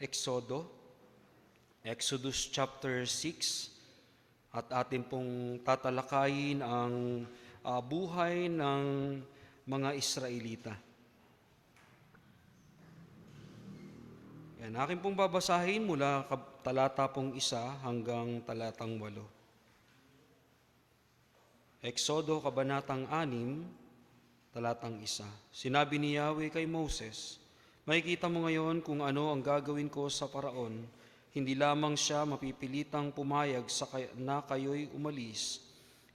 Exodo, Exodus chapter 6, at atin pong tatalakayin ang buhay ng mga Israelita. Yan, akin pong babasahin mula talata pong 1 hanggang talatang 8. Exodo, kabanatang 6, talatang 1. Sinabi ni Yahweh kay Moses, "Makikita mo ngayon kung ano ang gagawin ko sa Paraon. Hindi lamang siya mapipilitang pumayag na kayo'y umalis,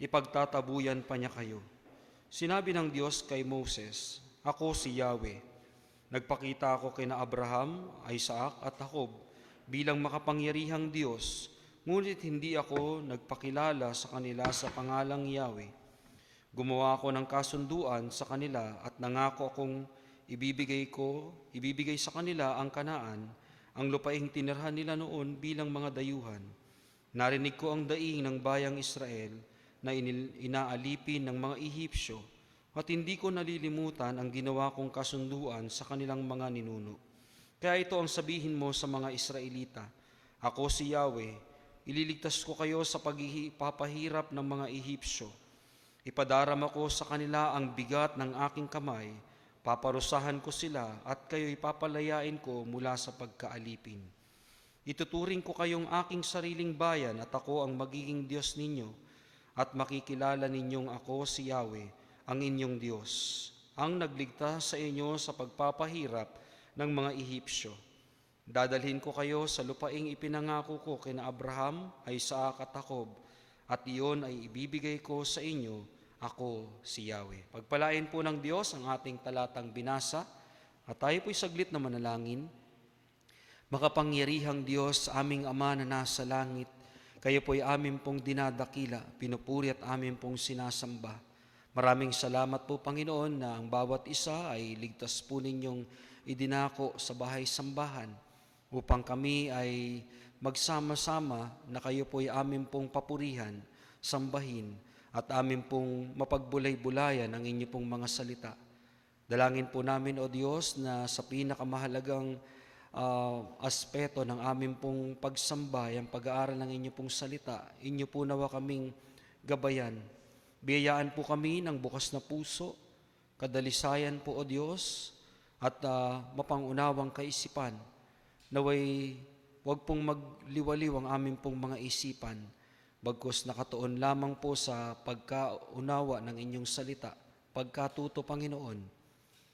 ipagtatabuyan pa niya kayo." Sinabi ng Diyos kay Moses, "Ako si Yahweh. Nagpakita ako kina Abraham, Isaac at Jacob bilang makapangyarihang Diyos, ngunit hindi ako nagpakilala sa kanila sa pangalang Yahweh. Gumawa ako ng kasunduan sa kanila at nangako akong ibibigay sa kanila ang Kanaan, ang lupaing tinirhan nila noon bilang mga dayuhan. Narinig ko ang daing ng bayang Israel na inaalipin ng mga Ehipsyo, at hindi ko nalilimutan ang ginawa kong kasunduan sa kanilang mga ninuno. Kaya ito ang sabihin mo sa mga Israelita, ako si Yahweh, ililigtas ko kayo sa pagpapahirap ng mga Ehipsyo. Ipadarama ko sa kanila ang bigat ng aking kamay, paparusahan ko sila at kayo'y papalayain ko mula sa pagkaalipin. Ituturing ko kayong aking sariling bayan at ako ang magiging Diyos ninyo, at makikilala ninyong ako si Yahweh, ang inyong Diyos, ang nagligtas sa inyo sa pagpapahirap ng mga Ehipsyo. Dadalhin ko kayo sa lupaing ipinangako ko kina Abraham, Isaac at Jacob, at iyon ay ibibigay ko sa inyo. Ako si Yahweh." Pagpalain po ng Diyos ang ating talatang binasa, at tayo po'y saglit na manalangin. Makapangyarihang Diyos, aming Ama na nasa langit, kayo po'y amin pong dinadakila, pinupuri at amin pong sinasamba. Maraming salamat po, Panginoon, na ang bawat isa ay ligtas po ninyong idinako sa bahay-sambahan upang kami ay magsama-sama na kayo po'y amin pong papurihan, sambahin, at amin pong mapagbulay-bulayan ang inyo pong mga salita. Dalangin po namin, O Diyos, na sa pinakamahalagang aspeto ng amin pong pagsamba, ang pag-aaral ng inyo pong salita, inyo po nawa kaming gabayan. Biyayaan po kami ng bukas na puso, kadalisayan po, O Diyos, at mapangunawang kaisipan. Naway huwag pong magliwaliw ang aming pong mga isipan, bagkus nakatuon lamang po sa pagkaunawa ng inyong salita, pagkatuto, Panginoon,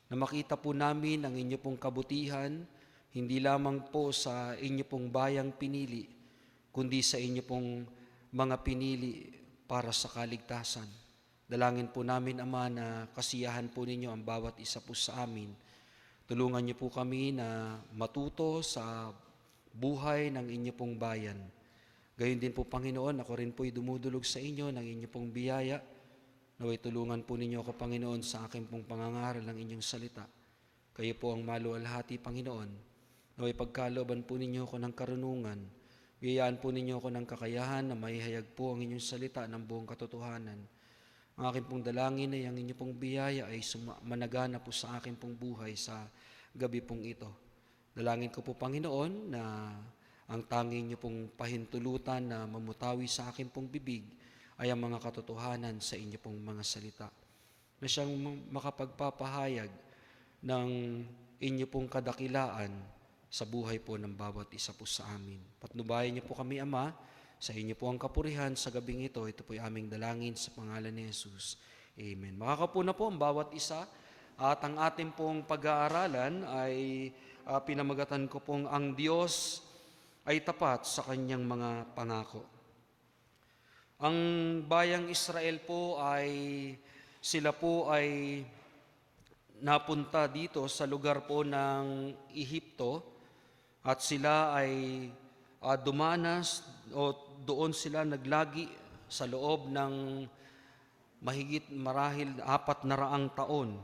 na makita po namin ang inyo pong kabutihan, hindi lamang po sa inyo pong bayang pinili, kundi sa inyo pong mga pinili para sa kaligtasan. Dalangin po namin, Ama, na kasiyahan po ninyo ang bawat isa po sa amin. Tulungan niyo po kami na matuto sa buhay ng inyo pong bayan. Gayon din po, Panginoon, ako rin po'y dumudulog sa inyo ng inyo pong biyaya. Naway tulungan po ninyo ako, Panginoon, sa aking pong pangangaral ng inyong salita. Kayo po ang maluwalhati, Panginoon. Naway pagkalooban po ninyo ako ng karunungan. Biyayaan po ninyo ako ng kakayahan na maihayag po ang inyong salita ng buong katotohanan. Ang aking pong dalangin ay ang inyong pong biyaya ay managana po sa aking pong buhay sa gabi pong ito. Dalangin ko po, Panginoon, na ang tanging niyo pong pahintulutan na mamutawi sa aking pong bibig ay ang mga katotohanan sa inyo pong mga salita, na siyang makapagpapahayag ng inyo pong kadakilaan sa buhay po ng bawat isa po sa amin. Patnubayan niyo po kami, Ama, sa inyo po ang kapurihan sa gabing ito. Ito po ay aming dalangin sa pangalan ni Jesus. Amen. Makakapo na po ang bawat isa, at ang ating pong pag-aaralan ay pinamagatan ko pong ang Diyos ay tapat sa kanyang mga pangako. Ang bayang Israel po sila po ay napunta dito sa lugar po ng Ehipto, at sila ay dumanas o doon sila naglagi sa loob ng mahigit marahil 400 taon.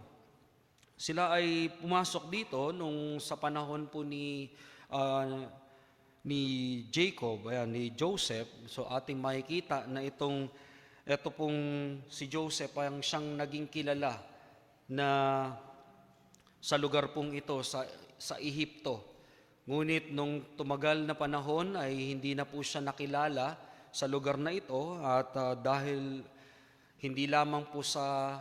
Sila ay pumasok dito nung sa panahon po ni Jacob, ni Joseph. So ating makikita na ito pong si Joseph ay siyang naging kilala na sa lugar pong ito sa Ehipto. Ngunit nung tumagal na panahon ay hindi na po siya nakilala sa lugar na ito at dahil hindi lamang po sa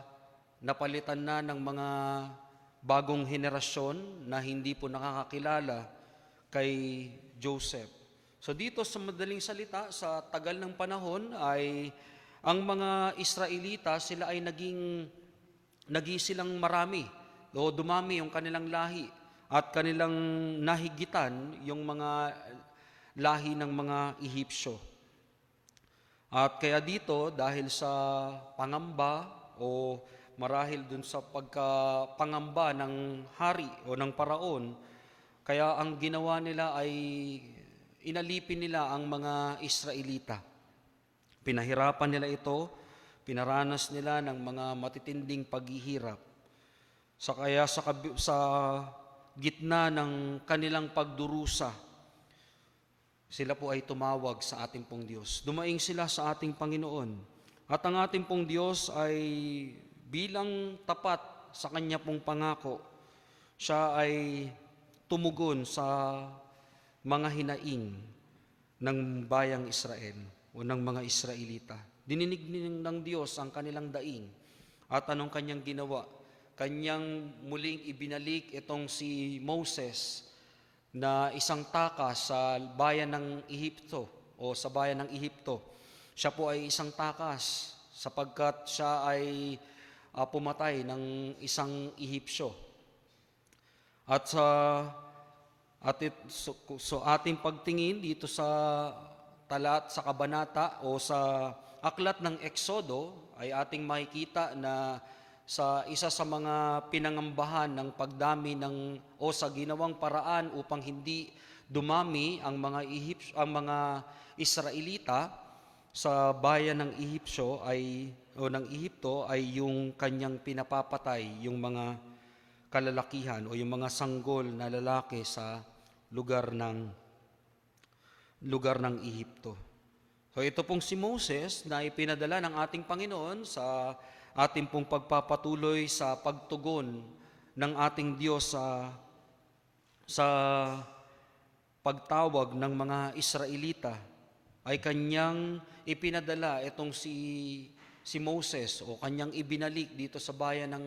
napalitan na ng mga bagong henerasyon na hindi po nakakakilala kay Joseph. So dito sa madaling salita, sa tagal ng panahon ay ang mga Israelita, sila ay naging marami o dumami yung kanilang lahi at kanilang nahigitan yung mga lahi ng mga Ehipsyo. At kaya dito, dahil sa pangamba o marahil dun sa pagkapangamba ng hari o ng paraon, kaya ang ginawa nila ay inalipin nila ang mga Israelita. Pinahirapan nila ito, pinaranas nila ng mga matitinding paghihirap. Sa gitna ng kanilang pagdurusa, sila po ay tumawag sa ating pong Diyos. Dumaing sila sa ating Panginoon. At ang ating pong Diyos ay bilang tapat sa Kanya pong pangako, siya ay tumugon sa mga hinaing ng bayang Israel o ng mga Israelita. Dininig ng Diyos ang kanilang daing. At anong Kanyang ginawa? Kanyang muling ibinalik itong si Moses na isang takas sa bayan ng Ehipto o sa bayan ng Ehipto. Siya po ay isang takas sapagkat siya ay pumatay ng isang Ehipsyo. So ating pagtingin dito sa talat sa kabanata o sa aklat ng Eksodo ay ating makikita na sa isa sa mga pinangambahan ng pagdami o sa ginawang paraan upang hindi dumami ang mga Israelita sa bayan ng Ehipsyo ng Ehipto ay yung kanyang pinapapatay yung mga kalalakihan o yung mga sanggol na lalaki sa lugar ng Ehipto. So ito pong si Moses na ipinadala ng ating Panginoon sa ating pong pagpapatuloy sa pagtugon ng ating Diyos sa pagtawag ng mga Israelita ay kanyang ipinadala itong si Moses o kanyang ibinalik dito sa bayan ng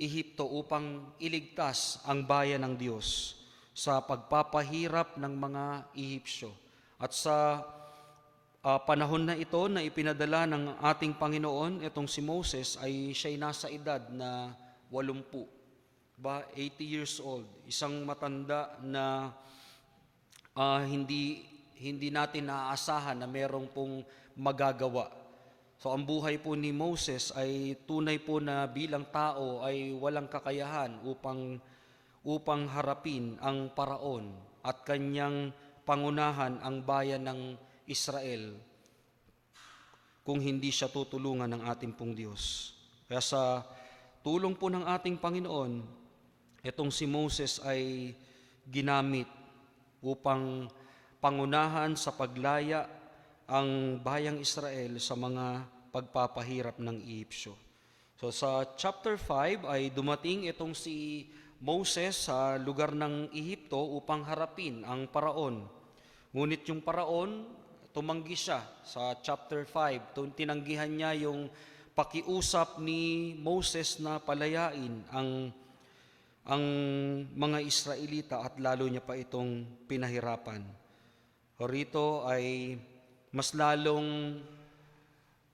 Ehipto upang iligtas ang bayan ng Diyos sa pagpapahirap ng mga Ehipsyo. At sa panahon na ito na ipinadala ng ating Panginoon, itong si Moses ay siya'y nasa edad na 80, 80 years old. Isang matanda na hindi natin naaasahan na merong pong magagawa. So ang buhay po ni Moses ay tunay po na bilang tao ay walang kakayahan upang harapin ang paraon at kanyang pangunahan ang bayan ng Israel kung hindi siya tutulungan ng ating pong Diyos. Kaya sa tulong po ng ating Panginoon, itong si Moses ay ginamit upang pangunahan sa paglaya ang bayang Israel sa mga pagpapahirap ng Ehipsyo. So sa chapter 5 ay dumating itong si Moses sa lugar ng Ehipto upang harapin ang paraon. Ngunit yung paraon, tumanggi siya sa chapter 5. Tinanggihan niya yung pakiusap ni Moses na palayain ang mga Israelita at lalo niya pa itong pinahirapan. O rito ay mas lalong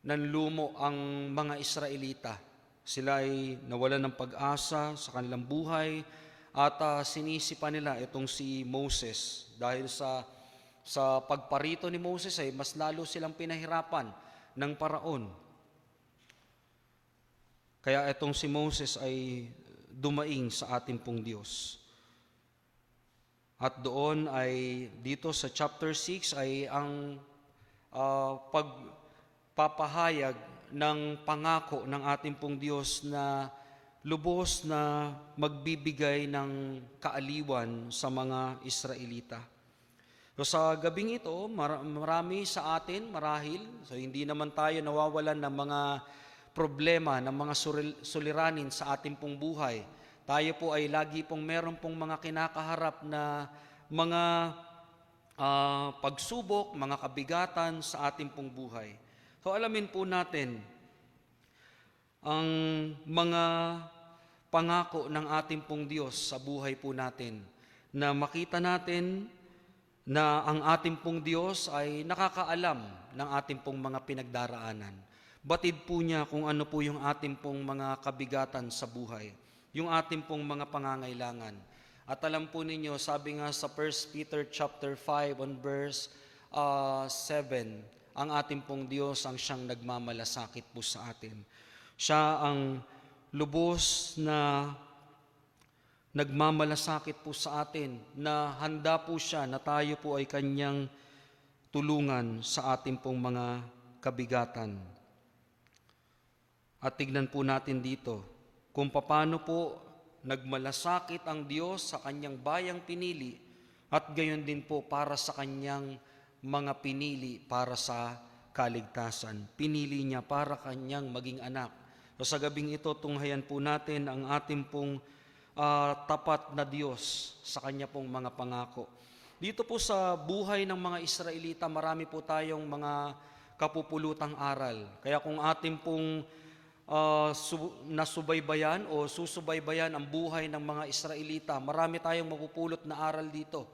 nanlumo ang mga Israelita. Sila ay nawalan ng pag-asa sa kanilang buhay at sinisipa nila itong si Moses dahil sa pagparito ni Moses ay mas lalo silang pinahirapan ng paraon. Kaya itong si Moses ay dumaing sa ating pong Diyos. At doon ay dito sa chapter 6 ay ang pagpapahayag ng pangako ng ating pong Diyos na lubos na magbibigay ng kaaliwan sa mga Israelita. So sa gabing ito, marami sa atin marahil, so hindi naman tayo nawawalan ng mga problema, ng mga suliranin sa ating pong buhay. Tayo po ay lagi pong meron pong mga kinakaharap na mga pagsubok, mga kabigatan sa ating pong buhay. So alamin po natin ang mga pangako ng ating pong Diyos sa buhay po natin, na makita natin na ang ating pong Diyos ay nakakaalam ng ating pong mga pinagdaraanan. Batid po niya kung ano po yung ating pong mga kabigatan sa buhay, yung ating pong mga pangangailangan. At alam po ninyo, sabi nga sa 1 Peter chapter 5 on verse 7, ang ating pong Diyos ang siyang nagmamalasakit po sa atin. Siya ang lubos na nagmamalasakit po sa atin, na handa po siya na tayo po ay kanyang tulungan sa ating pong mga kabigatan. At tignan po natin dito kung paano po nagmalasakit ang Diyos sa kanyang bayang pinili, at gayon din po para sa kanyang mga pinili para sa kaligtasan. Pinili niya para kanyang maging anak. So sa gabing ito, tunghayan po natin ang ating pong tapat na Diyos sa kanya pong mga pangako. Dito po sa buhay ng mga Israelita, marami po tayong mga kapupulutang aral. Kaya kung ating pong nasubaybayan o susubaybayan ang buhay ng mga Israelita, marami tayong mapupulot na aral dito.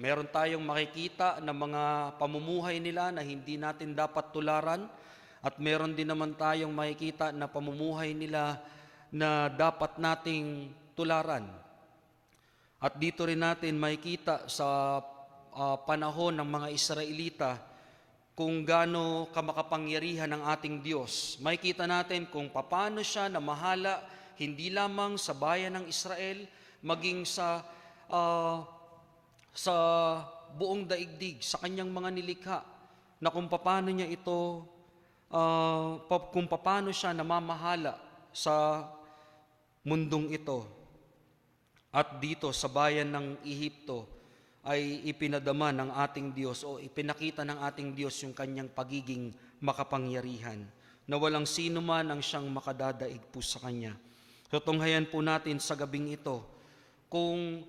Meron tayong makikita na mga pamumuhay nila na hindi natin dapat tularan, at meron din naman tayong makikita na pamumuhay nila na dapat nating tularan. At dito rin natin makikita sa panahon ng mga Israelita kung gaano kamakapangyarihan ng ating Diyos. Makikita natin kung paano siya namahala hindi lamang sa bayan ng Israel, maging sa buong daigdig, sa kanyang mga nilikha, na kung paano niya ito, kung paano siya namamahala sa mundong ito. At dito sa bayan ng Ehipto ay ipinadama ng ating Diyos, o ipinakita ng ating Diyos yung kanyang pagiging makapangyarihan, na walang sino man ang siyang makadadaig po sa kanya. So tunghayan po natin sa gabing ito kung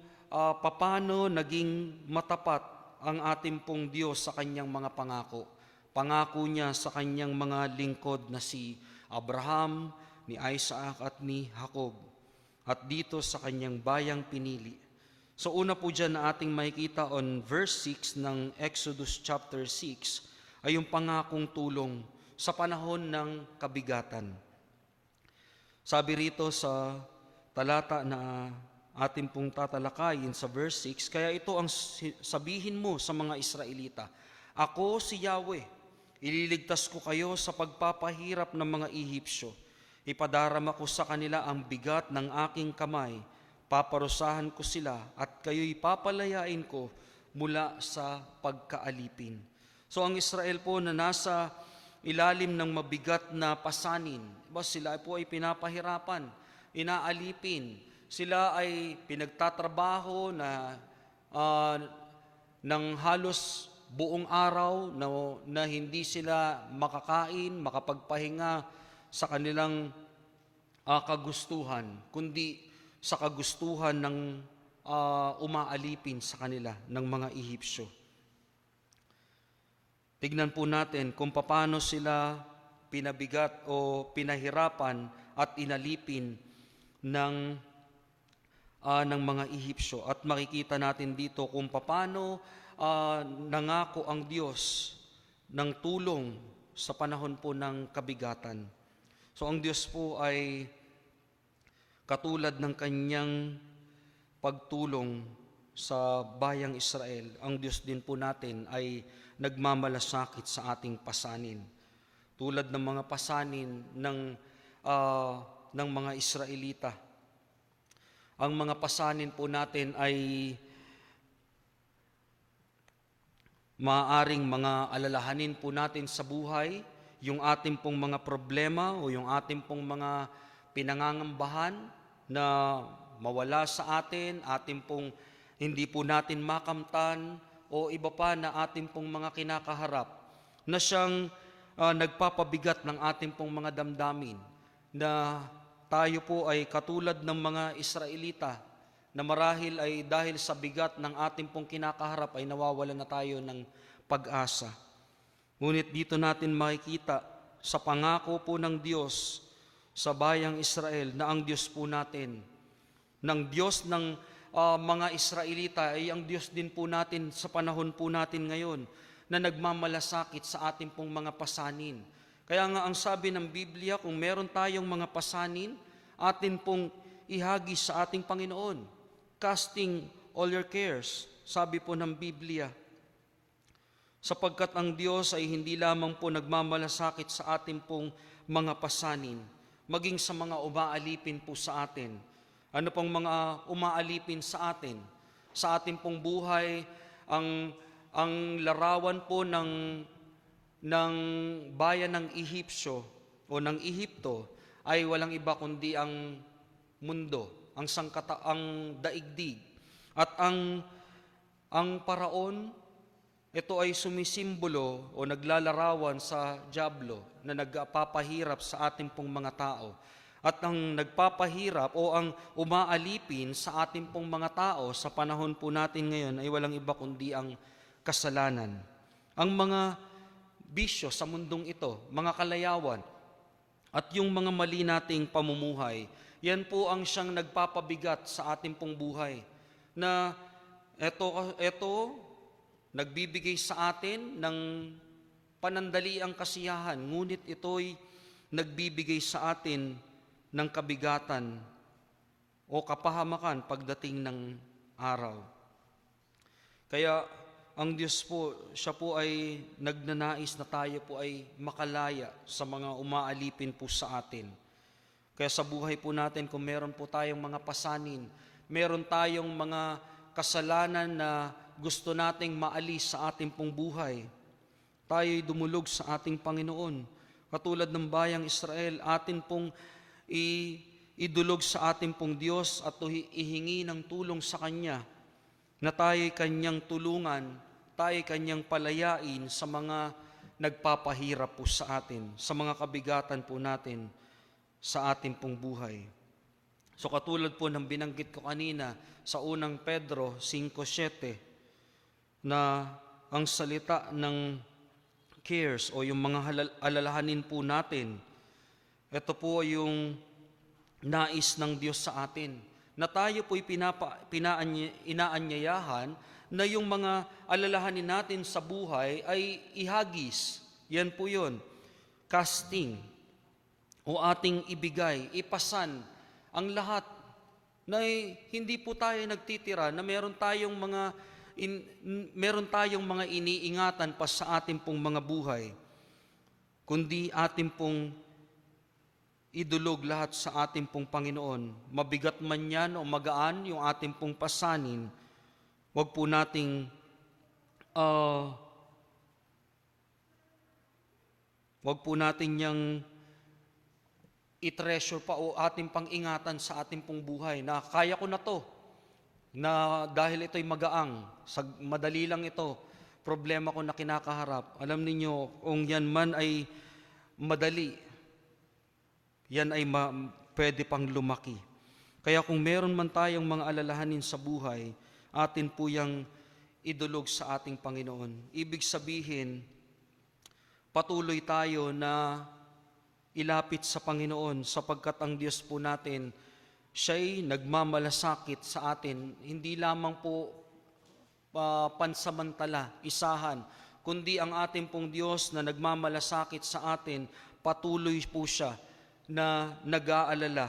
paano naging matapat ang ating pong Diyos sa kanyang mga pangako. Pangako niya sa kanyang mga lingkod na si Abraham, ni Isaac at ni Jacob, at dito sa kanyang bayang pinili. So una po dyan na ating makikita on verse 6 ng Exodus chapter 6 ay yung pangakong tulong sa panahon ng kabigatan. Sabi rito sa talata na ating pong tatalakayin sa verse 6, kaya ito ang sabihin mo sa mga Israelita, ako si Yahweh, ililigtas ko kayo sa pagpapahirap ng mga Ehipsyo. Ipadarama ko sa kanila ang bigat ng aking kamay, paparusahan ko sila at kayo'y papalayain ko mula sa pagkaalipin. So ang Israel po na nasa ilalim ng mabigat na pasanin, sila po ay pinapahirapan, inaalipin, sila ay pinagtatrabaho ng halos buong araw na hindi sila makakain, makapagpahinga sa kanilang kagustuhan, kundi sa kagustuhan ng umaalipin sa kanila ng mga Ehipsyo. Tignan po natin kung paano sila pinabigat o pinahirapan at inalipin ng mga Ehipsyo. At makikita natin dito kung paano nangako ang Diyos ng tulong sa panahon po ng kabigatan. So ang Diyos po ay katulad ng kanyang pagtulong sa bayang Israel. Ang Diyos din po natin ay nagmamalasakit sa ating pasanin. Tulad ng mga pasanin ng mga Israelita. Ang mga pasanin po natin ay maaaring mga alalahanin po natin sa buhay, yung ating pong mga problema o yung ating pong mga pinangangambahan na mawala sa atin, ating pong hindi po natin makamtan o iba pa na ating pong mga kinakaharap, na siyang nagpapabigat ng ating pong mga damdamin, na tayo po ay katulad ng mga Israelita na marahil ay dahil sa bigat ng ating pong kinakaharap ay nawawalan na tayo ng pag-asa. Ngunit dito natin makikita sa pangako po ng Diyos sa bayang Israel na ang Diyos po natin, ng Diyos ng mga Israelita ay ang Diyos din po natin sa panahon po natin ngayon na nagmamalasakit sa ating pong mga pasanin. Kaya nga ang sabi ng Biblia, kung meron tayong mga pasanin, atin pong ihagis sa ating Panginoon. Casting all your cares, sabi po ng Biblia. Sapagkat ang Diyos ay hindi lamang po nagmamalasakit sa ating pong mga pasanin, maging sa mga umaalipin po sa atin. Ano pong mga umaalipin sa atin? Sa ating pong buhay, ang larawan po ng bayan ng Ehipsyo o ng Ehipto ay walang iba kundi ang mundo, ang daigdig. At ang paraon, ito ay sumisimbolo o naglalarawan sa dyablo na nagpapahirap sa ating pong mga tao. At ang nagpapahirap o ang umaalipin sa ating pong mga tao sa panahon po natin ngayon ay walang iba kundi ang kasalanan. Ang mga bisyo sa mundong ito, mga kalayawan, at yung mga mali nating pamumuhay, yan po ang siyang nagpapabigat sa ating pong buhay. Na ito nagbibigay sa atin ng panandaliang kasiyahan, ngunit ito'y nagbibigay sa atin ng kabigatan o kapahamakan pagdating ng araw. Kaya ang Diyos po, siya po ay nagnanais na tayo po ay makalaya sa mga umaalipin po sa atin. Kaya sa buhay po natin, kung meron po tayong mga pasanin, meron tayong mga kasalanan na gusto nating maalis sa ating pong buhay, tayo'y dumulog sa ating Panginoon. Katulad ng bayang Israel, atin pong idulog sa ating pong Diyos at ihingi ng tulong sa Kanya na tayo'y Kanyang tulungan, tayo'y Kanyang palayain sa mga nagpapahirap po sa atin, sa mga kabigatan po natin sa ating pong buhay. So katulad po ng binanggit ko kanina sa unang Pedro 5:7 na ang salita ng cares o yung mga alalahanin po natin, ito po yung nais ng Diyos sa atin, na tayo po'y inaanyayahan na yung mga alalahanin natin sa buhay ay ihagis. Yan po yun, casting, o ating ibigay, ipasan ang lahat na hindi po tayo nagtitira na meron tayong mga iniingatan pa sa ating pong mga buhay, kundi ating pong idulog lahat sa ating pong Panginoon. Mabigat man yan o magaan yung ating pong pasanin, wag po nating yang i-treasure pa o ating pang-ingatan sa ating pong buhay na kaya ko na to, na dahil ito'y magaang, madali lang ito, problema ko na kinakaharap. Alam ninyo, kung yan man ay madali, yan ay pwede pang lumaki. Kaya kung meron man tayong mga alalahanin sa buhay, atin po yung idulog sa ating Panginoon. Ibig sabihin, patuloy tayo na ilapit sa Panginoon sapagkat ang Diyos po natin, siya'y nagmamalasakit sa atin, hindi lamang po pansamantala, isahan, kundi ang ating pong Diyos na nagmamalasakit sa atin, patuloy po siya na nag-aalala,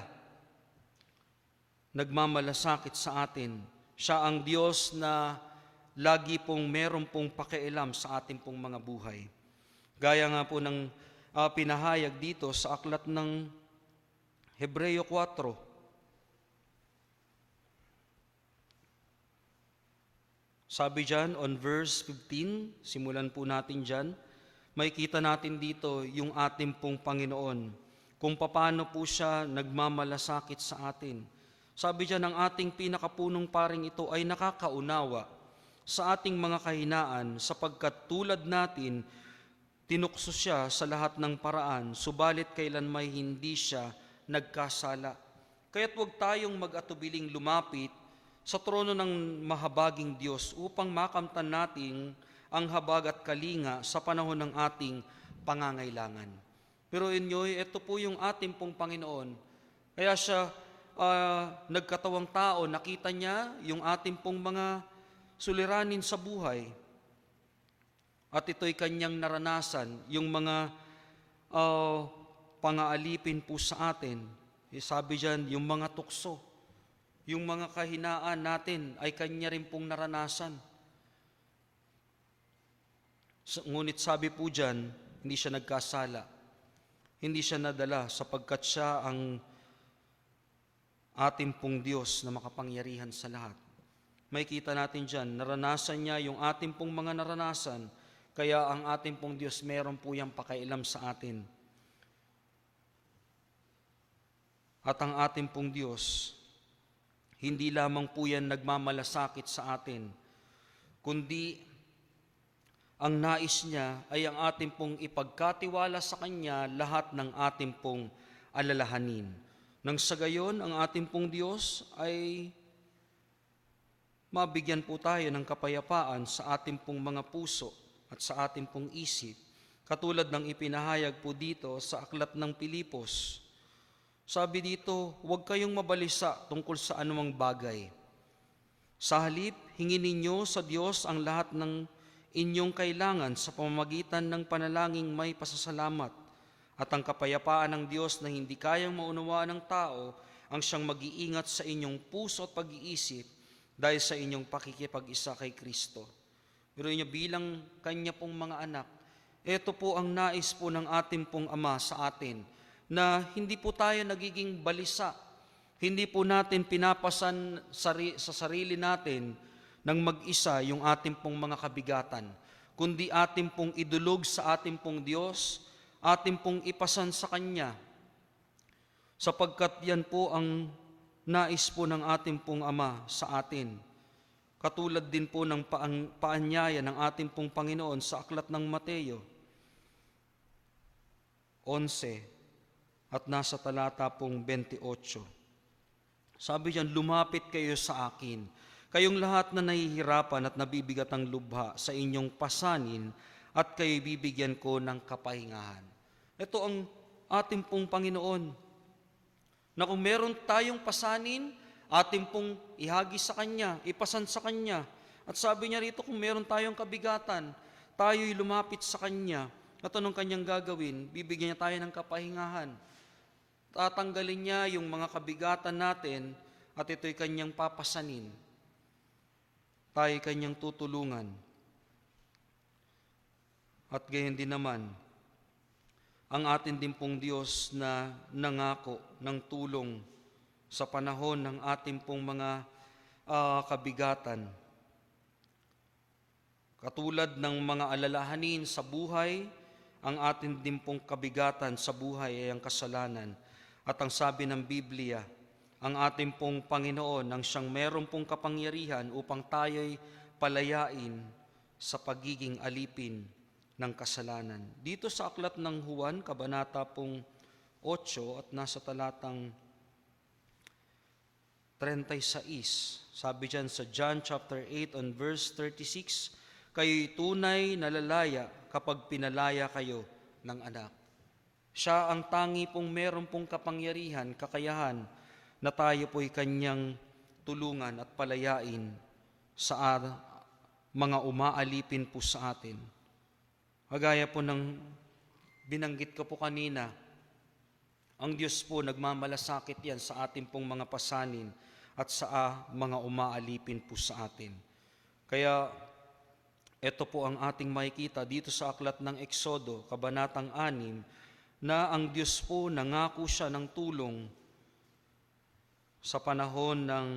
nagmamalasakit sa atin. Siya ang Diyos na lagi pong meron pong pakialam sa ating pong mga buhay. Gaya nga po ng pinahayag dito sa aklat ng Hebreo 4. Sabi dyan, on verse 15, simulan po natin dyan, makikita natin dito yung ating pong Panginoon, kung paano po siya nagmamalasakit sa atin. Sabi dyan, ang ating pinakapunong paring ito ay nakakaunawa sa ating mga kahinaan sapagkat tulad natin, tinukso siya sa lahat ng paraan, subalit kailanmay hindi siya nagkasala. Kaya't huwag tayong mag-atubiling lumapit sa trono ng mahabaging Diyos upang makamtan natin ang habag at kalinga sa panahon ng ating pangangailangan. Pero inyo'y, ito po yung ating pong Panginoon. Kaya siya nagkatawang tao, nakita niya yung ating pong mga suliranin sa buhay. At ito'y kanyang naranasan, yung mga pangaalipin po sa atin. Sabi diyan, yung mga tukso, yung mga kahinaan natin ay kanya rin pong naranasan. Ngunit sabi po diyan, hindi siya nagkasala. Hindi siya nadala sapagkat siya ang ating pong Diyos na makapangyarihan sa lahat. May kita natin diyan, naranasan niya yung ating pong mga naranasan, kaya ang ating pong Diyos meron po yung pakailam sa atin. At ang ating pong Diyos, hindi lamang po yan nagmamalasakit sa atin, kundi ang nais niya ay ang ating pong ipagkatiwala sa Kanya lahat ng ating pong alalahanin. Nang sa gayon, ang ating pong Diyos ay mabigyan po tayo ng kapayapaan sa ating pong mga puso at sa ating pong isip, katulad ng ipinahayag po dito sa aklat ng Pilipos. Sabi dito, huwag kayong mabalisa tungkol sa anumang bagay. Sa halip, hingin ninyo sa Diyos ang lahat ng inyong kailangan sa pamamagitan ng panalangin may pasasalamat, at ang kapayapaan ng Diyos na hindi kayang maunawaan ng tao ang siyang mag-iingat sa inyong puso at pag-iisip dahil sa inyong pakikipag-isa kay Kristo. Pero inyo bilang Kanya pong mga anak, ito po ang nais po ng ating pong Ama sa atin, na hindi po tayo nagiging balisa, hindi po natin pinapasan sa sarili natin ng mag-isa yung ating pong mga kabigatan, kundi ating pong idulog sa ating pong Diyos, ating pong ipasan sa Kanya, sapagkat yan po ang nais po ng ating pong Ama sa atin. Katulad din po ng paanyaya ng ating pong Panginoon sa aklat ng Mateo 11 at nasa talata pong 28. Sabi diyan, lumapit kayo sa akin, kayong lahat na nahihirapan at nabibigat ang lubha, sa inyong pasanin at kayo bibigyan ko ng kapahingahan. Ito ang ating pong Panginoon, na kung meron tayong pasanin, ating pong ihagi sa Kanya, ipasan sa Kanya. At sabi niya rito, kung meron tayong kabigatan, tayo'y lumapit sa Kanya. At anong Kanyang gagawin? Bibigyan niya tayo ng kapahingahan. Tatanggalin niya yung mga kabigatan natin at ito'y Kanyang papasanin. Tayo Kanyang tutulungan. At gayon din naman, ang atin din pong Diyos na nangako ng tulong sa panahon ng ating pong mga kabigatan. Katulad ng mga alalahanin sa buhay, ang atin din pong kabigatan sa buhay ay ang kasalanan. At ang sabi ng Biblia, ang ating pong Panginoon ang siyang meron pong kapangyarihan upang tayo'y palayain sa pagiging alipin ng kasalanan. Dito sa aklat ng Juan, kabanata pong 8 at nasa talatang 36, sabi dyan sa John chapter 8 on verse 36, kayo'y tunay na lalaya kapag pinalaya kayo ng anak. Siya ang tangi pong meron pong kapangyarihan, kakayahan, na tayo po'y Kanyang tulungan at palayain sa mga umaalipin po sa atin. Kagaya po ng binanggit ko po kanina, ang Diyos po nagmamalasakit yan sa ating pong mga pasanin at sa mga umaalipin po sa atin. Kaya ito po ang ating makikita dito sa aklat ng Eksodo, kabanatang 6, na ang Diyos po nangako siya ng tulong sa panahon ng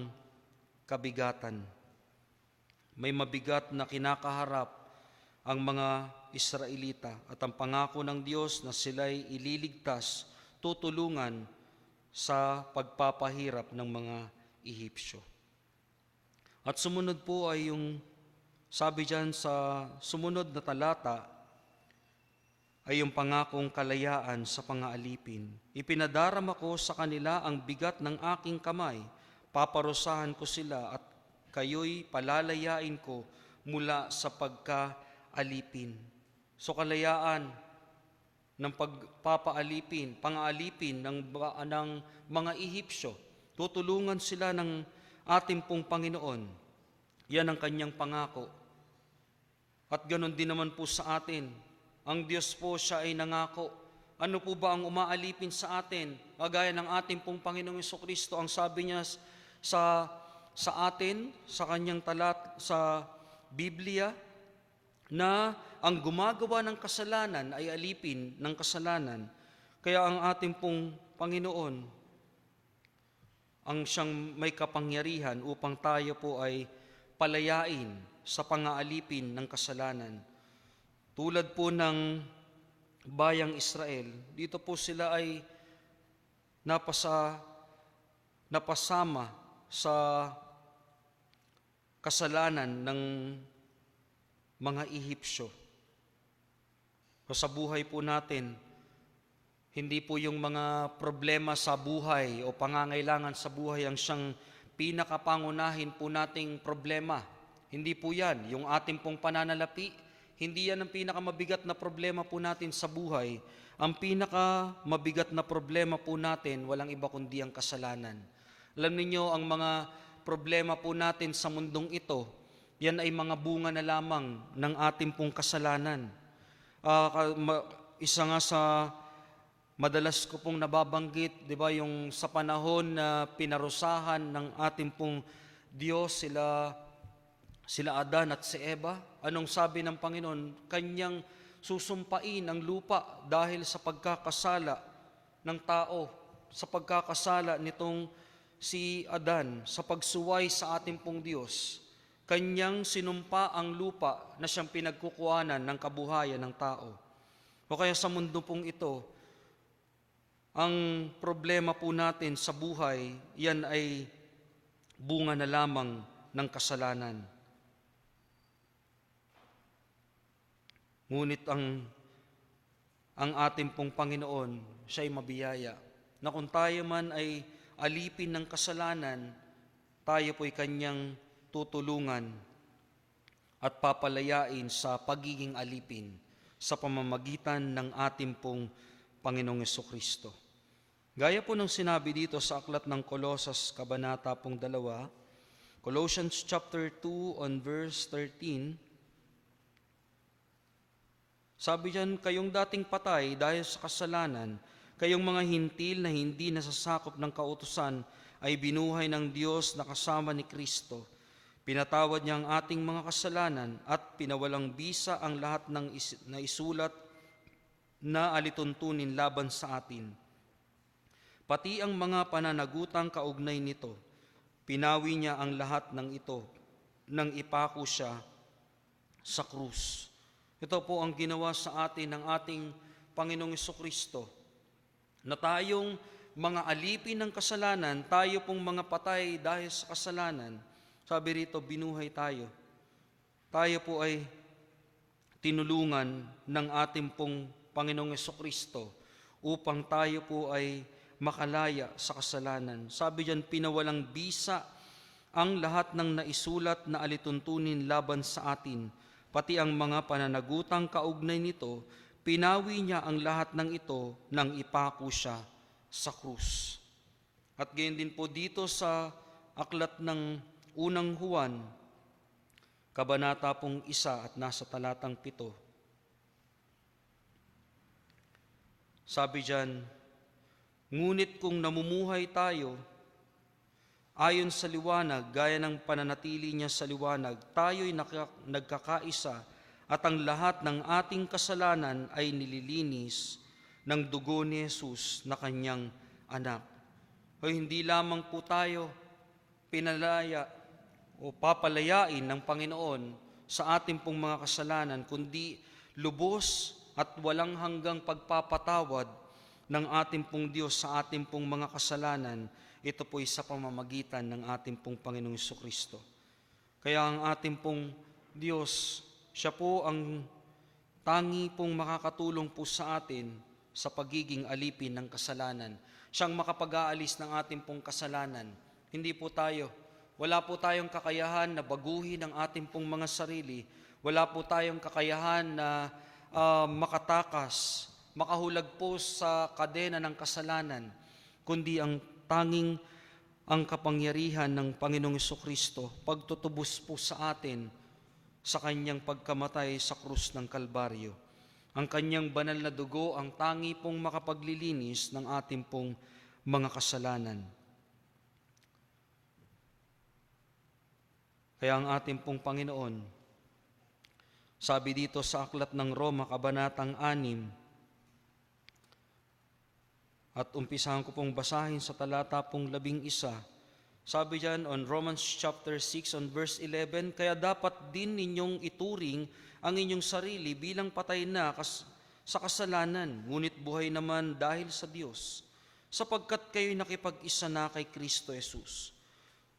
kabigatan. May mabigat na kinakaharap ang mga Israelita at ang pangako ng Diyos na sila'y ililigtas, tutulungan sa pagpapahirap ng mga Ehipsyo. At sumunod po ay yung sabi dyan sa sumunod na talata ay yung pangakong kalayaan sa pangaalipin. Ipinadarama ko sa kanila ang bigat ng aking kamay, paparusahan ko sila at kayo'y palalayain ko mula sa pagkaalipin. So kalayaan ng pang-aalipin ng mga Ehipsyo. Tutulungan sila ng ating pong Panginoon. Yan ang kanyang pangako. At ganon din naman po sa atin. Ang Diyos po, siya ay nangako. Ano po ba ang umaalipin sa atin? Kagaya ng ating pong Panginoong Jesucristo, ang sabi niya sa atin, sa kanyang sa Biblia, na ang gumagawa ng kasalanan ay alipin ng kasalanan. Kaya ang ating pong Panginoon, ang siyang may kapangyarihan upang tayo po ay palayain sa pang-aalipin ng kasalanan. Tulad po ng bayang Israel, dito po sila ay napasama sa kasalanan ng mga Ehipsyo. Sa buhay po natin, hindi po yung mga problema sa buhay o pangangailangan sa buhay ang siyang pinakapangunahin po nating problema. Hindi po yan. Yung ating pong pananalapi, hindi yan ang pinakamabigat na problema po natin sa buhay. Ang pinakamabigat na problema po natin, walang iba kundi ang kasalanan. Alam niyo ang mga problema po natin sa mundong ito, yan ay mga bunga na lamang ng ating pong kasalanan. Isa nga sa madalas ko pong nababanggit, di ba, yung sa panahon na pinarusahan ng ating pong Diyos, sila Adan at si Eva. Anong sabi ng Panginoon? Kanyang susumpain ang lupa dahil sa pagkakasala ng tao, sa pagkakasala nitong si Adan, sa pagsuway sa ating pong Diyos. Kanyang sinumpa ang lupa na siyang pinagkukuhanan ng kabuhayan ng tao. O kaya sa mundo pong ito, ang problema po natin sa buhay, yan ay bunga na lamang ng kasalanan. Ngunit ang ating pong Panginoon, siya ay mabiyaya, na kung tayo man ay alipin ng kasalanan, tayo po'y kanyang tutulungan at papalayain sa pagiging alipin sa pamamagitan ng ating pong Panginoong Jesucristo. Gaya po ng sinabi dito sa aklat ng Kolosas, kabanata pong 2, Colossians chapter 2 on verse 13, sabi diyan, kayong dating patay dahil sa kasalanan, kayong mga hintil na hindi nasasakop ng kautusan, ay binuhay ng Diyos na kasama ni Kristo. Pinatawad niya ang ating mga kasalanan at pinawalang bisa ang lahat ng naisulat na alituntunin laban sa atin. Pati ang mga pananagutang kaugnay nito, pinawi niya ang lahat ng ito nang ipako siya sa krus. Ito po ang ginawa sa atin ng ating Panginoong Jesucristo, na tayong mga alipin ng kasalanan, tayo pong mga patay dahil sa kasalanan, sabi rito, binuhay tayo. Tayo po ay tinulungan ng ating pong Panginoong Jesucristo upang tayo po ay makalaya sa kasalanan. Sabi diyan, pinawalang bisa ang lahat ng naisulat na alituntunin laban sa atin, pati ang mga pananagutang kaugnay nito, pinawi niya ang lahat ng ito nang ipako siya sa krus. At gayon din po dito sa aklat ng unang Juan, kabanata pong 1 at nasa talatang 7. Sabi diyan, ngunit kung namumuhay tayo ayon sa liwanag, gaya ng pananatili niya sa liwanag, tayo'y nagkakaisa at ang lahat ng ating kasalanan ay nililinis ng dugo ni Jesus na kanyang anak. O hindi lamang po tayo pinalaya o papalayain ng Panginoon sa ating pong mga kasalanan, kundi lubos at walang hanggang pagpapatawad ng ating pong Diyos sa ating pong mga kasalanan. Ito po'y sa pamamagitan ng ating pong Panginoong Jesucristo. Kaya ang ating pong Diyos, siya po ang tangi pong makakatulong po sa atin sa pagiging alipin ng kasalanan. Siyang makapag-aalis ng ating pong kasalanan. Hindi po tayo. Wala po tayong kakayahan na baguhin ang ating pong mga sarili. Wala po tayong kakayahan na makatakas, makahulag po sa kadena ng kasalanan, kundi ang kapangyarihan ng Panginoong Jesucristo, pagtutubos po sa atin sa kanyang pagkamatay sa krus ng Kalbaryo. Ang kanyang banal na dugo ang tangi pong makapaglilinis ng ating pong mga kasalanan. Kaya ang ating pong Panginoon, sabi dito sa Aklat ng Roma, Kabanatang 6, at umpisahan ko pong basahin sa talata pong 11. Sabi diyan on Romans chapter 6 on verse 11, kaya dapat din ninyong ituring ang inyong sarili bilang patay na sa kasalanan, ngunit buhay naman dahil sa Diyos, sapagkat kayo'y nakipag-isa na kay Kristo Jesus.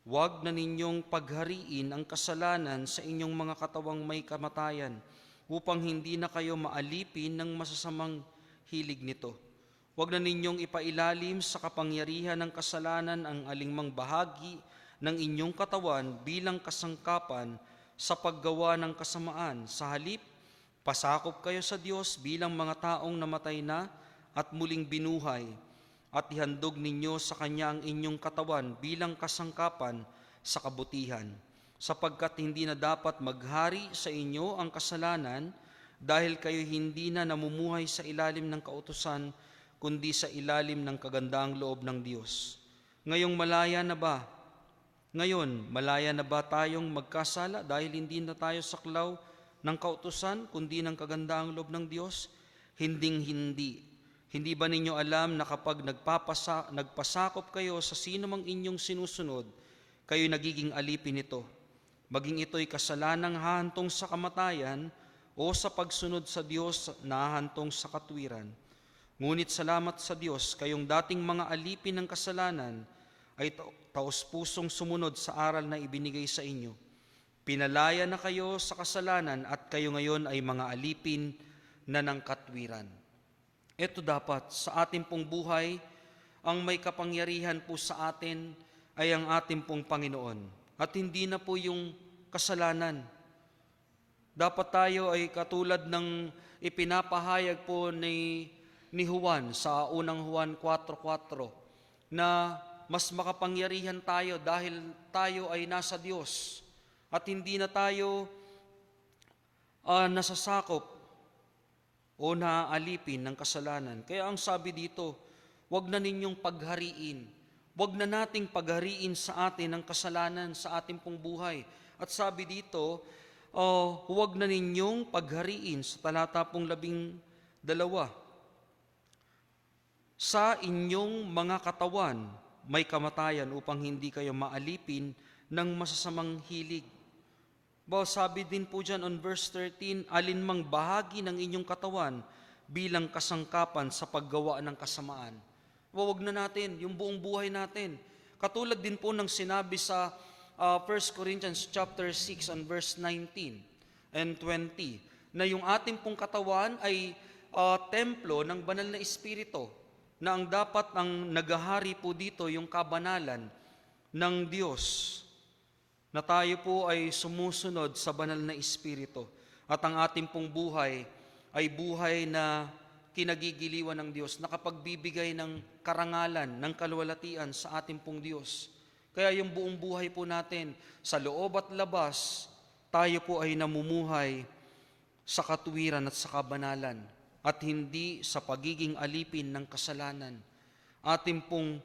Huwag na ninyong paghariin ang kasalanan sa inyong mga katawang may kamatayan, upang hindi na kayo maalipin ng masasamang hilig nito. Huwag na ninyong ipailalim sa kapangyarihan ng kasalanan ang alingmang bahagi ng inyong katawan bilang kasangkapan sa paggawa ng kasamaan. Sa halip, pasakop kayo sa Diyos bilang mga taong namatay na at muling binuhay, at ihandog ninyo sa Kanya ang inyong katawan bilang kasangkapan sa kabutihan, sapagkat hindi na dapat maghari sa inyo ang kasalanan dahil kayo hindi na namumuhay sa ilalim ng kautusan, kundi sa ilalim ng kagandaang loob ng Diyos. Ngayon malaya na ba tayong magkasala dahil hindi na tayo saklaw ng kautusan, kundi ng kagandaang loob ng Diyos? Hinding-hindi. Hindi ba ninyo alam na kapag nagpasakop kayo sa sino mang inyong sinusunod, kayo nagiging alipin nito, maging ito'y kasalanang hahantong sa kamatayan o sa pagsunod sa Diyos na hahantong sa katwiran? Ngunit salamat sa Diyos, kayong dating mga alipin ng kasalanan ay taos-pusong sumunod sa aral na ibinigay sa inyo. Pinalaya na kayo sa kasalanan at kayo ngayon ay mga alipin na ng katwiran. Ito dapat sa ating pong buhay, ang may kapangyarihan po sa atin ay ang ating pong Panginoon at hindi na po yung kasalanan. Dapat tayo ay katulad ng ipinapahayag po ni Juan sa unang Juan 4:4 na mas makapangyarihan tayo dahil tayo ay nasa Diyos at hindi na tayo nasasakop o naaalipin ng kasalanan. Kaya ang sabi dito, huwag na ninyong paghariin. Huwag na nating paghariin sa atin ang kasalanan sa ating pong buhay. At sabi dito, huwag na ninyong paghariin sa talata pong 12. Sa inyong mga katawan may kamatayan upang hindi kayo maalipin ng masasamang hilig. Sabi din po dyan on verse 13, alinmang bahagi ng inyong katawan bilang kasangkapan sa paggawa ng kasamaan. Huwag na natin, yung buong buhay natin. Katulad din po ng sinabi sa 1 Corinthians chapter 6 on verse 19 and 20, na yung ating pong katawan ay templo ng banal na Espiritu, na ang dapat ang naghahari po dito yung kabanalan ng Diyos, na tayo po ay sumusunod sa banal na Espiritu at ang ating pong buhay ay buhay na kinagigiliwan ng Diyos, nakapagbibigay ng karangalan, ng kaluwalhatian sa ating pong Diyos. Kaya yung buong buhay po natin, sa loob at labas, tayo po ay namumuhay sa katuwiran at sa kabanalan at hindi sa pagiging alipin ng kasalanan. Ating pong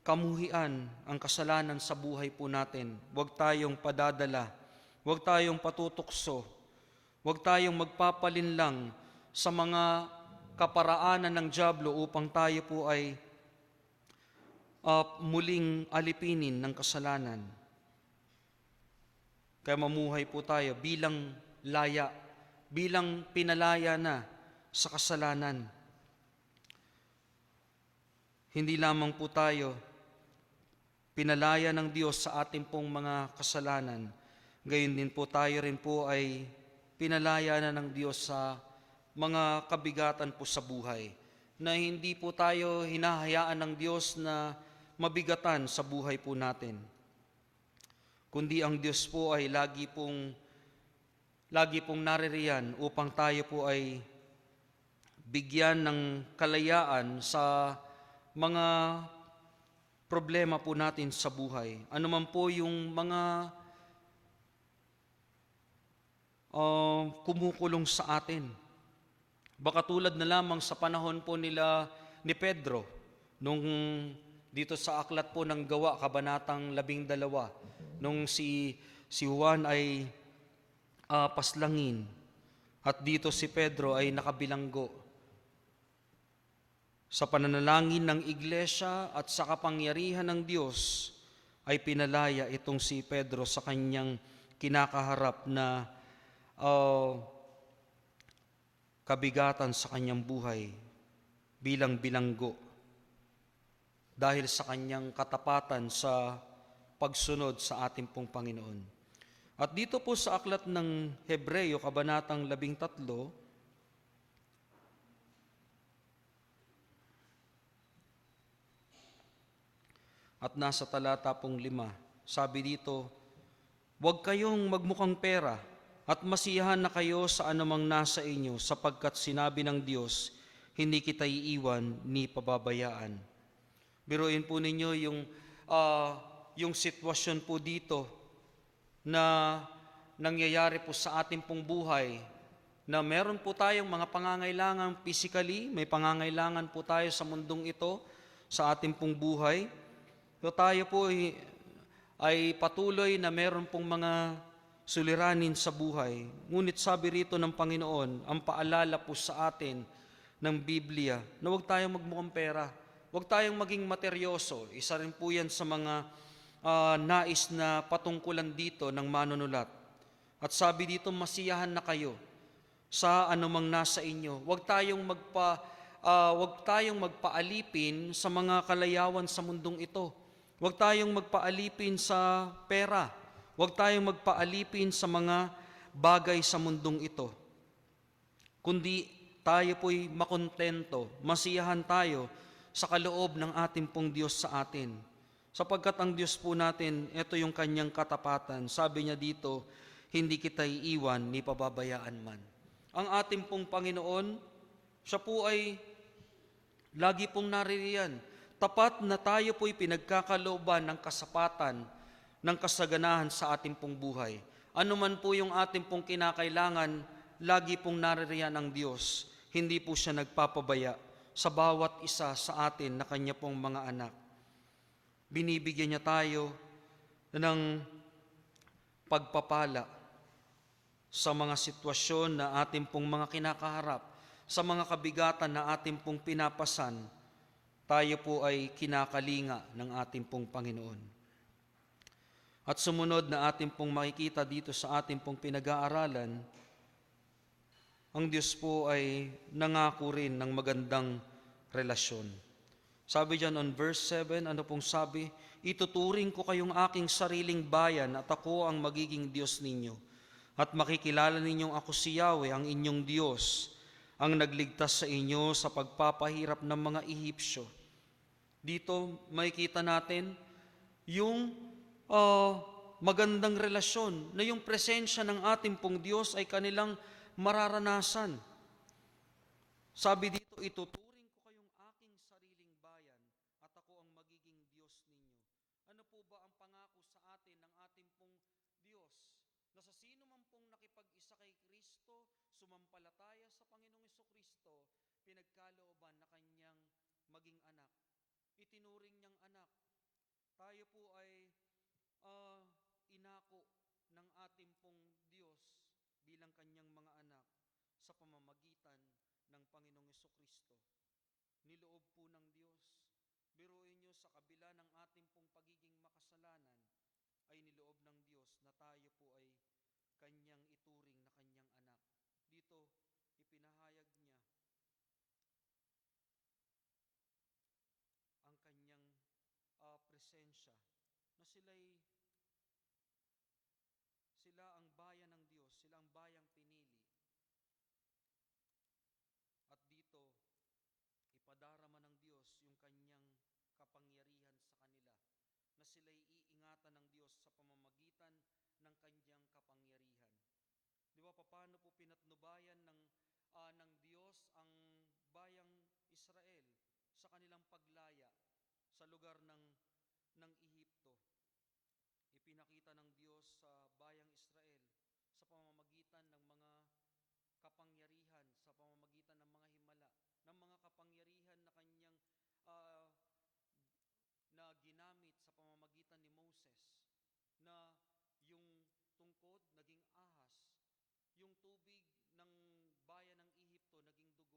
kamuhian ang kasalanan sa buhay po natin. Huwag tayong padadala, huwag tayong patutukso, huwag tayong magpapalinlang sa mga kaparaanan ng dyablo upang tayo po ay muling alipinin ng kasalanan. Kaya mamuhay po tayo bilang laya, bilang pinalaya na sa kasalanan. Hindi lamang po tayo pinalaya ng Diyos sa ating pong mga kasalanan, gayon din po tayo rin po ay pinalaya na ng Diyos sa mga kabigatan po sa buhay, na hindi po tayo hinahayaan ng Diyos na mabigatan sa buhay po natin. kundi ang Diyos po ay lagi pong naririyan upang tayo po ay bigyan ng kalayaan sa mga problema po natin sa buhay. Ano man po yung mga kumukulong sa atin. Baka tulad na lamang sa panahon po ni Pedro, nung dito sa aklat po ng Gawa, Kabanatang 12, nung si Juan ay paslangin at dito si Pedro ay nakabilanggo. Sa pananalangin ng iglesia at sa kapangyarihan ng Diyos ay pinalaya itong si Pedro sa kanyang kinakaharap na kabigatan sa kanyang buhay bilang bilanggo dahil sa kanyang katapatan sa pagsunod sa ating pong Panginoon. At dito po sa aklat ng Hebreyo, Kabanatang 13, at nasa talata pong 5, sabi dito, "Huwag kayong magmukhang pera at masiyahan na kayo sa anumang nasa inyo sapagkat sinabi ng Diyos, hindi kita iiwan ni pababayaan." Biruin po ninyo yung sitwasyon po dito na nangyayari po sa ating pong buhay, na meron po tayong mga pangangailangan physically, may pangangailangan po tayo sa mundong ito, sa ating pong buhay. So tayo po ay patuloy na meron pong mga suliranin sa buhay. Ngunit sabi rito ng Panginoon, ang paalala po sa atin ng Biblia, na huwag tayong magmukhang pera, huwag tayong maging materyoso. Isa rin po yan sa mga nais na patungkulan dito ng manunulat. At sabi dito, masiyahan na kayo sa anumang nasa inyo. Huwag tayong magpaalipin sa mga kalayawan sa mundong ito. Huwag tayong magpaalipin sa pera. Huwag tayong magpaalipin sa mga bagay sa mundong ito. Kundi tayo po'y makontento, masiyahan tayo sa kaloob ng ating pong Diyos sa atin. Sapagkat ang Diyos po natin, ito yung kanyang katapatan. Sabi niya dito, hindi kita iiwan ni pababayaan man. Ang ating pong Panginoon, siya po ay lagi pong naririyan. Tapat na tayo po'y pinagkakalooban ng kasapatan, ng kasaganahan sa ating pong buhay. Ano man po yung ating pong kinakailangan, lagi pong naririyan ang Diyos. Hindi po siya nagpapabaya sa bawat isa sa atin na kanya pong mga anak. Binibigyan niya tayo ng pagpapala sa mga sitwasyon na ating pong mga kinakaharap, sa mga kabigatan na ating pong pinapasan. Tayo po ay kinakalinga ng ating pong Panginoon. At sumunod na ating pong makikita dito sa ating pong pinag-aaralan, ang Diyos po ay nangako rin ng magandang relasyon. Sabi diyan on verse 7, ano pong sabi? "Ituturing ko kayong aking sariling bayan at ako ang magiging Diyos ninyo. At makikilala ninyong ako si Yahweh, ang inyong Diyos, ang nagligtas sa inyo sa pagpapahirap ng mga Ehipsyo." Dito makikita natin yung magandang relasyon, na yung presensya ng ating pong Diyos ay kanilang mararanasan. Sabi dito, "Ituturing ko kayong aking sariling bayan at ako ang magiging Diyos ninyo." Ano po ba ang pangako sa atin ng ating pong Diyos? Na sa sino man pong nakipag-isa kay Kristo, sumampalataya sa Panginoong Jesucristo, pinagkalooban na kanyang maging anak. Itinuring niyang anak. Tayo po ay inako ng ating pong Diyos bilang kanyang mga anak sa pamamagitan ng Panginoong Jesucristo. Niloob po ng Diyos. Biruin niyo, sa kabila ng ating pong pagiging makasalanan, ay niloob ng Diyos na tayo po ay kanyang ituring na kanyang anak. Dito, ipinahayag niya ang kanyang presensya, na sila ang bayan ng Diyos, sila ang bayang pinili. At dito, ipadarama ng Diyos yung kanyang kapangyarihan sa kanila, na na sila'y iingatan ng Diyos sa pamamagitan ng kanyang kapangyarihan. Di ba, paano po pinatnubayan ng Diyos ang bayang Israel sa kanilang paglaya sa lugar ng Ehipto? Ipinakita ng Diyos sa bayang Israel sa pamamagitan ng mga kapangyarihan, sa pamamagitan ng mga himala, ng mga kapangyarihan na kanyang na ginamit sa pamamagitan ni Moses, na yung tungkod naging ahas, yung tubig ng bayan ng Ehipto naging dugo,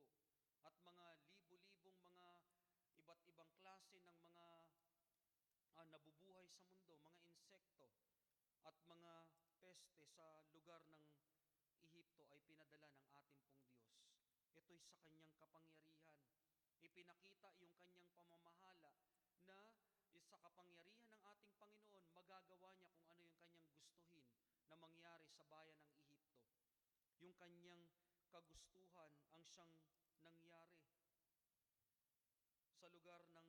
at mga libo-libong mga iba't ibang klase ng mga nabubuhay sa mundo, mga insekto at mga peste sa lugar ng Ehipto ay pinadala ng ating pong Diyos. Ito'y sa kanyang kapangyarihan. Ipinakita yung kanyang pamamahala na sa kapangyarihan ng ating Panginoon, magagawa niya kung ano yung kanyang gustuhin na mangyari sa bayan ng Ehipto. Yung kanyang kagustuhan ang siyang nangyari sa lugar ng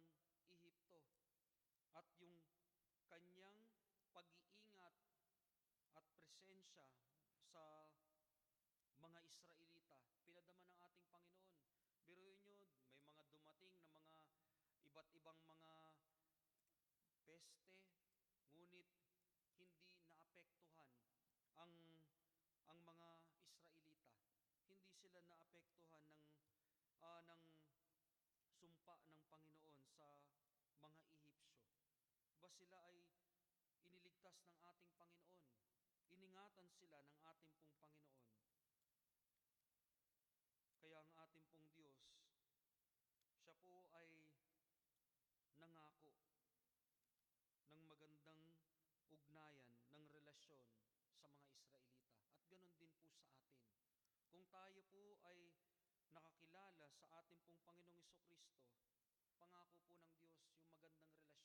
Ehipto. At yung kanyang pag-iingat at presensya sa mga Israelita, pinadama ng ating Panginoon. Biruin nyo, may mga dumating na mga iba't ibang mga peste, ngunit hindi naapektuhan ang mga Israelita. Hindi sila naapektuhan ng sumpa ng Panginoon sa mga Ehipsyo. Diba sila ay iniligtas ng ating Panginoon. Iningatan sila ng ating pong Panginoon. Kaya ang ating pong Diyos, siya po ay nangako ng magandang ugnayan ng relasyon sa mga Israelita. At ganoon din po sa atin. Kung tayo po ay nakakilala sa ating pong Panginoong Jesucristo, pangako po ng Diyos yung magandang relasyon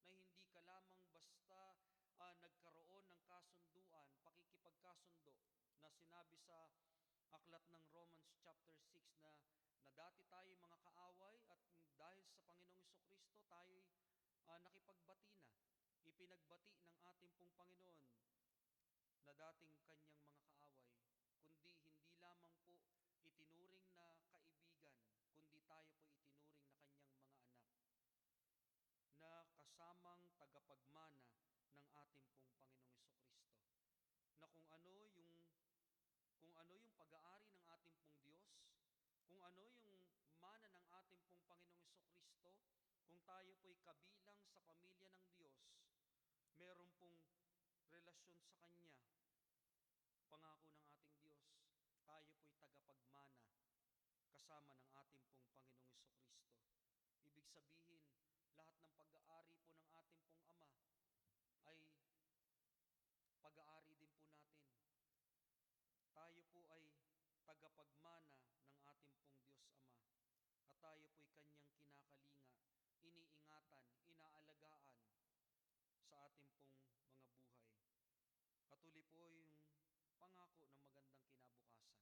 na hindi ka lamang basta nagkaroon ng kasunduan, pakikipagkasundo na sinabi sa aklat ng Romans chapter 6 na dati tayo mga kaaway at dahil sa Panginoong Jesucristo tayo nakipagbati na. Ipinagbati ng ating pong Panginoon na dating kanyang mga kaaway, kundi hindi lamang po itinuring na kaibigan, kundi tayo po itinuring na kanyang mga anak, na kasamang tagapagmana ng ating pong Panginoong Jesucristo. Na kung ano yung pag-aari ng ating pong Diyos, kung ano yung mana ng ating pong Panginoong Jesucristo, kung tayo po'y kabilang sa pamilya ng Diyos, meron pong relasyon sa Kanya, pangako ng ating Diyos, tayo po'y tagapagmana kasama ng ating pong Panginoong Jesucristo. Ibig sabihin, lahat ng pag-aari po ng ating pong Ama ay pag-aari din po natin. Tayo po ay tagapagmana ng ating pong Diyos Ama. At tayo po'y kanyang kinakalinga, iniingatan, inaalagaan sa ating pong mga buhay. Patuloy po yung pangako ng magandang kinabukasan.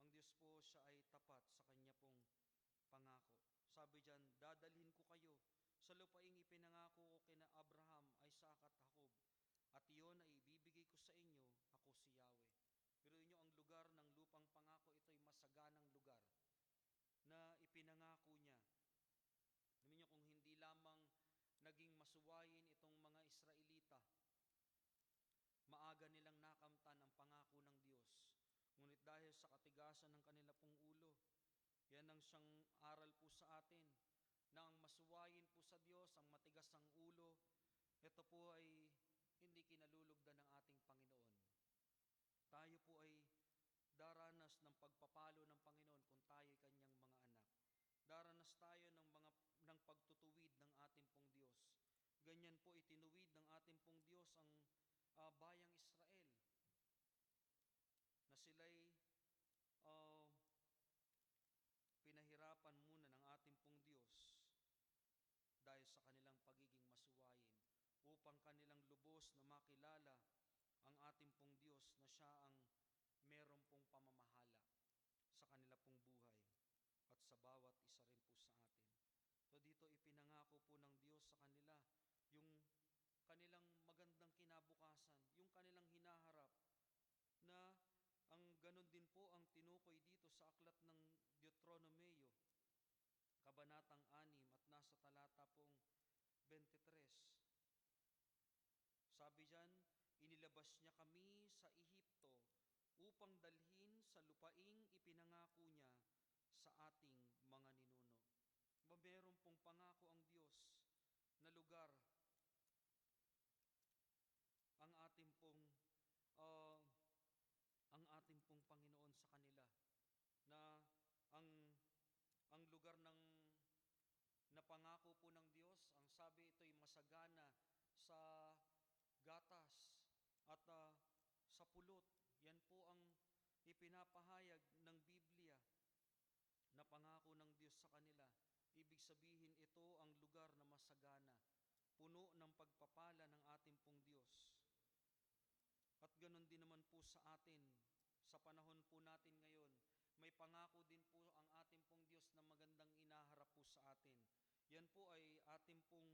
Ang Diyos po siya ay tapat sa kanya pong pangako. Sabi diyan, dadalhin ko kayo sa lupaing ipinangako ko kina Abraham, Isaac at Jacob, at iyon ay ibibigay ko sa inyo, ako si Yahweh. Pero inyo ang lugar ng lupang pangako, ito ay masaganang lugar na ipinangako niya. Alam niyo, kung hindi lamang naging masuwayin itong mga Israelita, maaga nilang nakamtan ang pangako ng Diyos. Ngunit dahil sa katigasan ng kanila pong ulo, yan ang siyang aral po sa atin, na ang masuwayin po sa Diyos, ang matigas ang ulo, ito po ay hindi kinalulugdan ng ating Panginoon. Tayo po ay daranas ng pagpapalo ng Panginoon kung tayo ay kanyang mga anak. Daranas tayo ng pagtutuwid ng ating pong Diyos. Ganyan po itinuwid ng ating pong Diyos ang bayang Israel, na sila'y pinahirapan muna ng ating pong Diyos dahil sa kanilang pagiging masuwayin, upang kanilang lubos na makilala ang ating pong Diyos na siya ang meron pong pamamahala sa kanila pong buhay at sa bawat isa rin po sa atin. So dito ipinangako po ng Diyos sa kanila yung kanilang magandang kinabukasan, yung kanilang hinaharap, na ang ganon din po ang tinukoy dito sa aklat ng Deuteronomio, Kabanatang 6 at nasa talata pong 23. Sabi diyan, inilabas niya kami sa Ehipto upang dalhin sa lupaing ipinangako niya sa ating mga ninuno. Meron pong pangako ang Diyos na lugar ang ating pong Panginoon sa kanila, na ang lugar ng napangako po ng Diyos, ang sabi ito'y masagana sa gatas at sa pulot. Yan po ang ipinapahayag ng Biblia na pangako ng Diyos sa kanila. Ibig sabihin, ito ang lugar na masagana, puno ng pagpapala ng ating pong Diyos. At ganon din naman po sa atin, sa panahon po natin ngayon, may pangako din po ang ating pong Diyos na magandang inaharap po sa atin. Yan po ay ating pong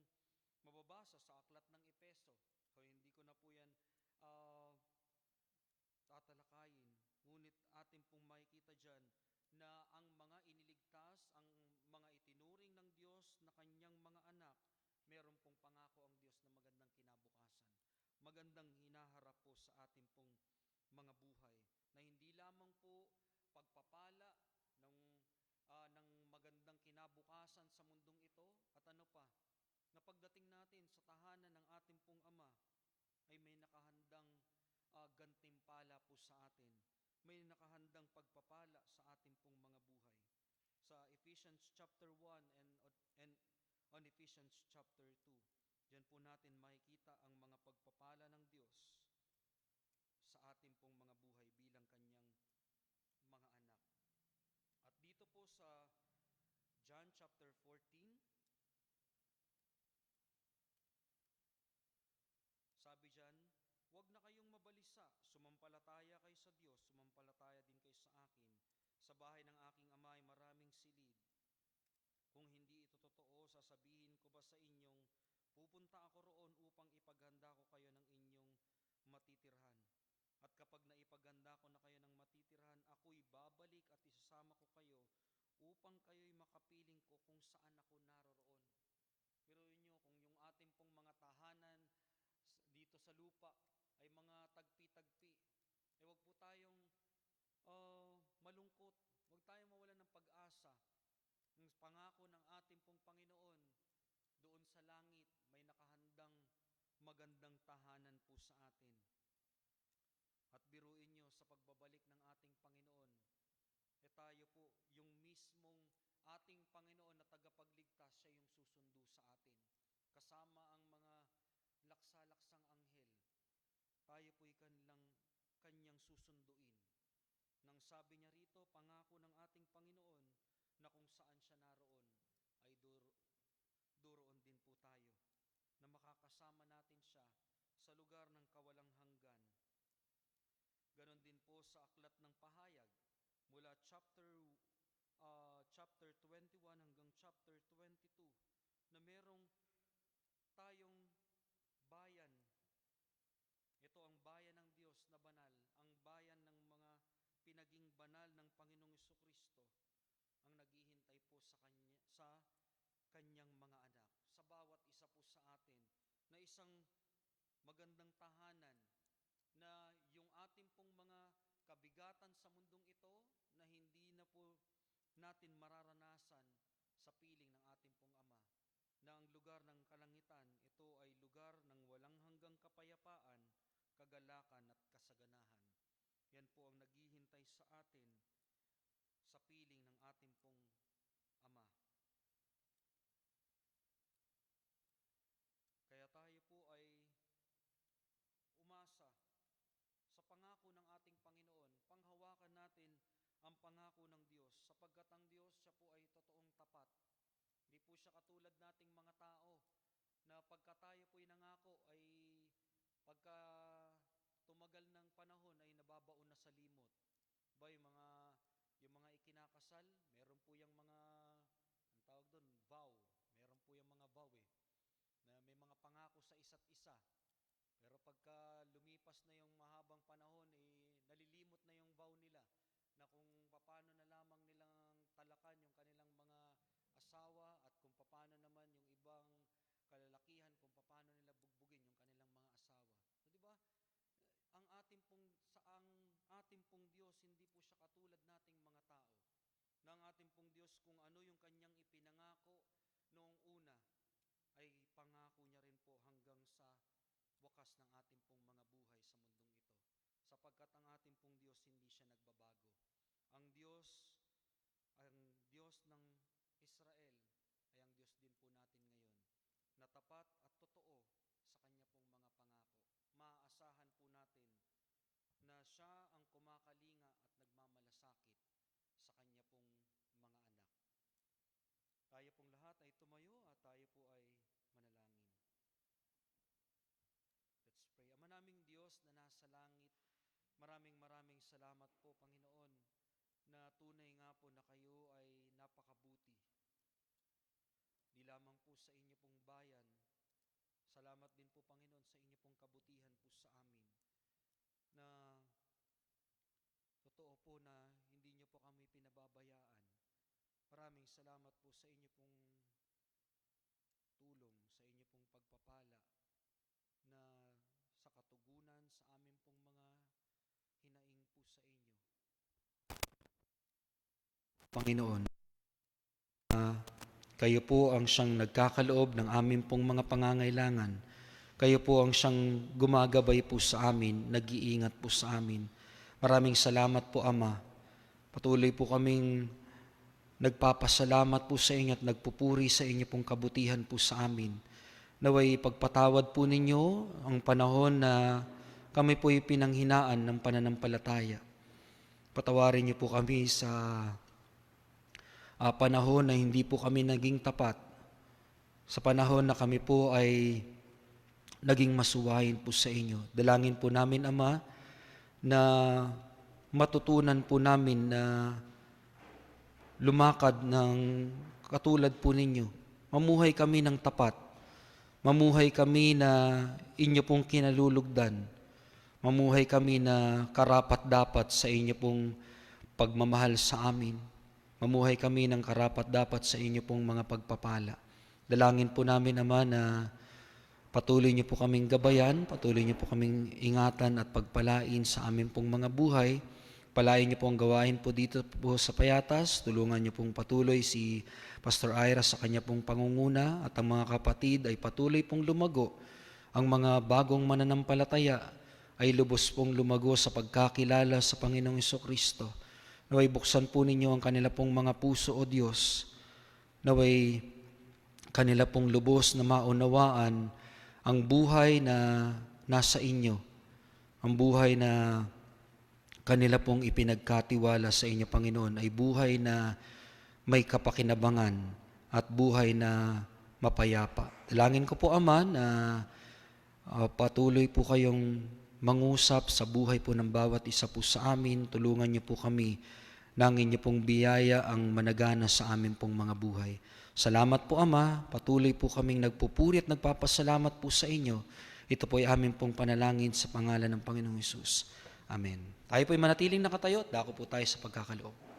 mababasa sa aklat ng Epeso. So, hindi ko na po yan tatalakayin. Ngunit ating pong makikita dyan na ang mga iniligtas, ang mga itinuring ng Diyos na kanyang mga anak, meron pong pangako ang Diyos na magandang kinabukasan. Magandang hinaharap po sa ating pong mga buhay, na hindi lamang po pagpapala ng magandang kinabukasan sa mundong ito, at ano pa, na pagdating natin sa tahanan ng ating pong Ama, ay may nakahandang gantimpala po sa atin. May nakahandang pagpapala sa ating pong mga buhay. Sa Ephesians chapter 1 and on Ephesians chapter 2, diyan po natin makikita ang mga pagpapala ng Diyos sa ating pong mga buhay bilang kanyang mga anak. At dito po sa John chapter 14, sabi diyan, huwag na kayong mabalisa, sumampalataya kayo sa Diyos, sumampalataya din kayo sa akin. Sa bahay ng aking Ama ay maraming silid. Kung hindi ito totoo, sasabihin ko ba sa inyong, pupunta ako roon upang ipaghanda ko kayo ng inyong matitirhan. At kapag naipaghanda ko na kayo ng matitirhan, ako'y babalik at isasama ko kayo upang kayo'y makapiling ko kung saan ako naroroon. Pero yun kung yung ating pong mga tahanan dito sa lupa ay mga tagpi-tagpi, huwag po tayong malungkot, huwag tayong mawalan ng pag-asa. Ang pangako ng ating pong Panginoon, doon sa langit, may nakahandang magandang tahanan po sa atin. At biruin nyo, sa pagbabalik ng ating Panginoon, tayo po, yung mismong ating Panginoon na tagapagligtas, siya yung susundo sa atin. Kasama ang mga laksa-laksang anghel, tayo po'y kanyang susunduin. Nang sabi niya rito, pangako ng ating Panginoon, na kung saan siya naroon, ay duroon din po tayo, na makakasama natin siya sa lugar ng kawalang hanggan. Ganon din po sa aklat ng pahayag, mula chapter 21 hanggang chapter 22, na merong tayong bayan. Ito ang bayan ng Diyos na banal, ang bayan ng mga pinaging banal ng Panginoong Jesucristo, ang naghihintay po sa kanyang mga anak. Sa bawat isa po sa atin, na isang magandang tahanan, na yung ating pong mga kabigatan sa mundong ito, na hindi na po natin mararanasan sa piling ng ating pong Ama, na ang lugar ng kalangitan, ito ay lugar ng walang hanggang kapayapaan, kagalakan at kasaganahan. Yan po ang naghihintay sa atin sa piling ng ating pong Ama. Kaya tayo po ay umasa sa pangako ng ating Panginoon. Panghawakan natin ang pangako ng Diyos, sapagkat ang Diyos, siya po ay totoong tapat. Hindi po siya katulad nating mga tao, na pagka tayo po'y nangako, ay pagka tumagal ng panahon ay nababaon na sa limot. Yung mga ikinakasal, meron po yung mga, ang tawag doon, vow. Meron po yung mga vow na may mga pangako sa isa't isa. Pero pagka lumipas na yung mahabang panahon, nalilimot na yung vow nila na kung paano na lamang nilang talakan yung kanilang mga asawa at kung paano naman yung ibang kalalakihan, kung paano nila bugbugin yung kanilang mga asawa. So, di ba? Ang ating pong Diyos, hindi po siya katulad nating mga tao. Na ang ating pong Diyos, kung ano yung kanyang ipinangako noong una, ay pangako niya rin po hanggang sa wakas ng ating pong mga buhay sa mundong ito. Sapagkat ang ating pong Diyos, hindi siya nagbabago. Ang Diyos ng Israel ay ang Diyos din po natin ngayon, na tapat at totoo sa kanya pong mga pangako. Maaasahan po natin na siya ang kumakalinga at nagmamalasakit sa kanya pong mga anak. Tayo pong lahat ay tumayo at tayo po ay manalangin. Let's pray. Ama naming Diyos na nasa langit, maraming salamat po, Panginoon, na tunay nga po na kayo ay napakabuti. Di lamang po sa inyo pong bayan, salamat din po, Panginoon, sa inyo pong kabutihan po sa amin. Na totoo po na hindi niyo po kami pinababayaan. Maraming salamat po sa inyo pong tulong, sa inyo pong pagpapala, na sa katugunan sa amin pong mga hinaing po sa inyo. Panginoon, kayo po ang siyang nagkakaloob ng amin pong mga pangangailangan. Kayo po ang siyang gumagabay po sa amin, nag-iingat po sa amin. Maraming salamat po, Ama. Patuloy po kaming nagpapasalamat po sa inyo at nagpupuri sa inyo pong kabutihan po sa amin. Naway pagpatawad po ninyo ang panahon na kami po'y pinanghinaan ng pananampalataya. Patawarin niyo po kami sa panahon na hindi po kami naging tapat, sa panahon na kami po ay naging masuwahin po sa inyo. Dalangin po namin, Ama, na matutunan po namin na lumakad ng katulad po ninyo. Mamuhay kami ng tapat. Mamuhay kami na inyo pong kinalulugdan. Mamuhay kami na karapat-dapat sa inyo pong pagmamahal sa amin. Mamuhay kami ng karapat-dapat sa inyo pong mga pagpapala. Dalangin po namin, Ama, na patuloy niyo po kaming gabayan, patuloy niyo po kaming ingatan at pagpalain sa amin pong mga buhay. Palain niyo po ang gawain po dito po sa Payatas. Tulungan niyo pong patuloy si Pastor Ira sa kanya pong pangunguna at ang mga kapatid ay patuloy pong lumago. Ang mga bagong mananampalataya ay lubos pong lumago sa pagkakilala sa Panginoong Jesucristo. Naway buksan po ninyo ang kanila pong mga puso, O Diyos. Naway kanila pong lubos na maunawaan ang buhay na nasa inyo. Ang buhay na kanila pong ipinagkatiwala sa inyo, Panginoon, ay buhay na may kapakinabangan at buhay na mapayapa. Dalangin ko po, Ama, na patuloy po kayong mangusap sa buhay po ng bawat isa po sa amin. Tulungan niyo po kami nang inyo pong biyaya ang managana sa amin pong mga buhay. Salamat po, Ama. Patuloy po kaming nagpupuri at nagpapasalamat po sa inyo. Ito po ay amin pong panalangin sa pangalan ng Panginoong Hesus. Amen. Tayo po ay manatiling nakatayo at dako po tayo sa pagkakaloob.